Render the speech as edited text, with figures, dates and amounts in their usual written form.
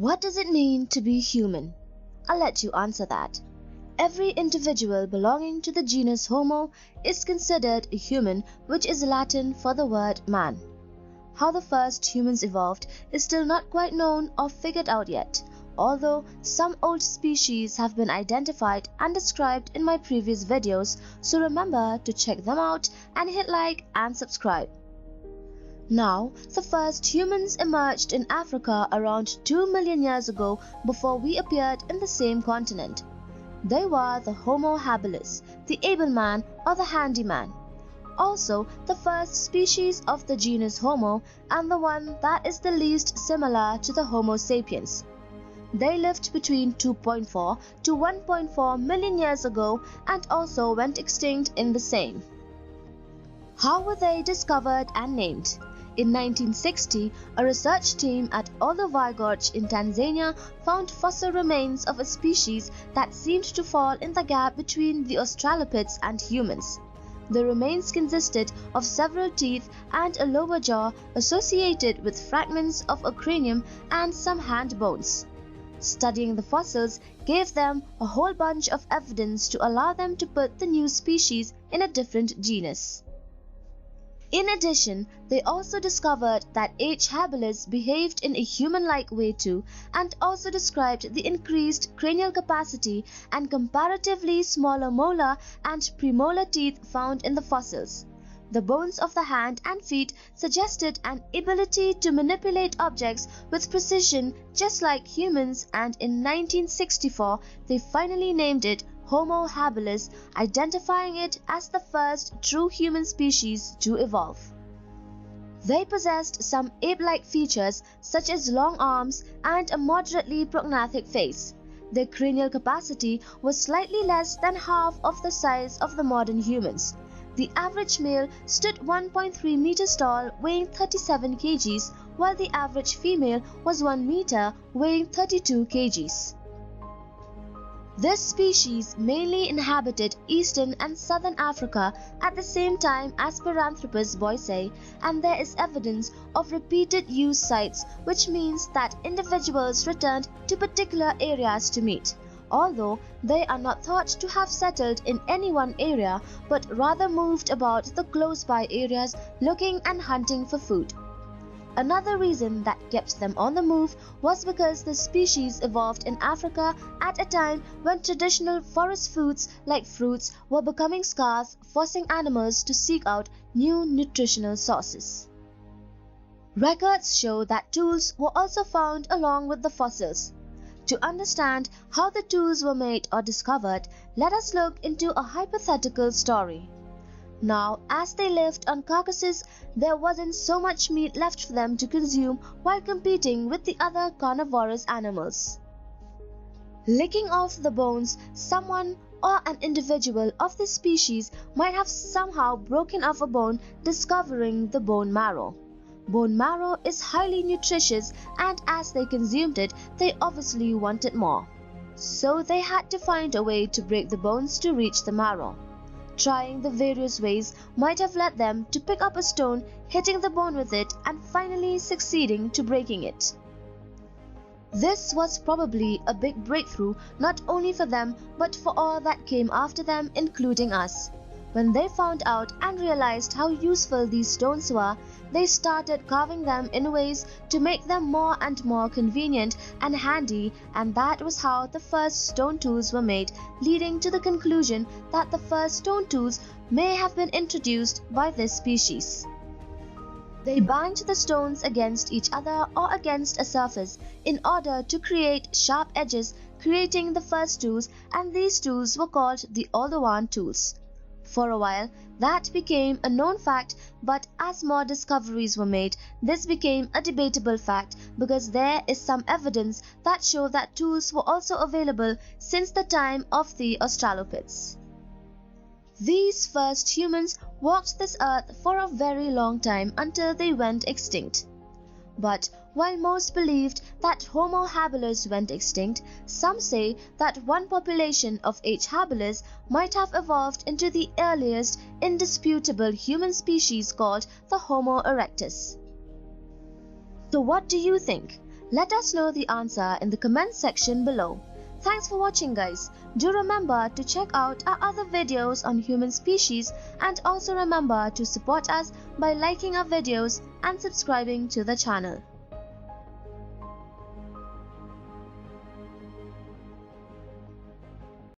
What does it mean to be human? I'll let you answer that. Every individual belonging to the genus Homo is considered a human, which is Latin for the word man. How the first humans evolved is still not quite known or figured out yet, although some old species have been identified and described in my previous videos, so remember to check them out and hit like and subscribe. Now, the first humans emerged in Africa around 2 million years ago before we appeared in the same continent. They were the Homo habilis, the able man or the handy man. Also, the first species of the genus Homo and the one that is the least similar to the Homo sapiens. They lived between 2.4 to 1.4 million years ago and also went extinct in the same. How were they discovered and named? In 1960, a research team at Gorge in Tanzania found fossil remains of a species that seemed to fall in the gap between the Australopiths and humans. The remains consisted of several teeth and a lower jaw associated with fragments of a cranium and some hand bones. Studying the fossils gave them a whole bunch of evidence to allow them to put the new species in a different genus. In addition, they also discovered that H. habilis behaved in a human-like way too, and also described the increased cranial capacity and comparatively smaller molar and premolar teeth found in the fossils. The bones of the hand and feet suggested an ability to manipulate objects with precision just like humans, and in 1964 they finally named it Homo habilis, identifying it as the first true human species to evolve. They possessed some ape-like features such as long arms and a moderately prognathic face. Their cranial capacity was slightly less than half of the size of the modern humans. The average male stood 1.3 meters tall, weighing 37 kgs, while the average female was 1 meter, weighing 32 kgs. This species mainly inhabited eastern and southern Africa at the same time as Paranthropus boisei, and there is evidence of repeated use sites, which means that individuals returned to particular areas to meet, although they are not thought to have settled in any one area but rather moved about the close-by areas looking and hunting for food. Another reason that kept them on the move was because the species evolved in Africa at a time when traditional forest foods like fruits were becoming scarce, forcing animals to seek out new nutritional sources. Records show that tools were also found along with the fossils. To understand how the tools were made or discovered, let us look into a hypothetical story. Now, as they lived on carcasses, there wasn't so much meat left for them to consume while competing with the other carnivorous animals. Licking off the bones, someone or an individual of this species might have somehow broken off a bone, discovering the bone marrow. Bone marrow is highly nutritious, and as they consumed it, they obviously wanted more. So they had to find a way to break the bones to reach the marrow. Trying the various ways might have led them to pick up a stone, hitting the bone with it, and finally succeeding to breaking it. This was probably a big breakthrough not only for them but for all that came after them, including us. When they found out and realized how useful these stones were, they started carving them in ways to make them more and more convenient and handy, and that was how the first stone tools were made, leading to the conclusion that the first stone tools may have been introduced by this species. They banged the stones against each other or against a surface in order to create sharp edges, creating the first tools, and these tools were called the Oldowan tools. For a while, that became a known fact, but as more discoveries were made, this became a debatable fact because there is some evidence that show that tools were also available since the time of the Australopiths. These first humans walked this earth for a very long time until they went extinct. But while most believed that Homo habilis went extinct, some say that one population of H. habilis might have evolved into the earliest indisputable human species called the Homo erectus. So what do you think? Let us know the answer in the comment section below. Thanks for watching, guys. Do remember to check out our other videos on human species, and also remember to support us by liking our videos and subscribing to the channel.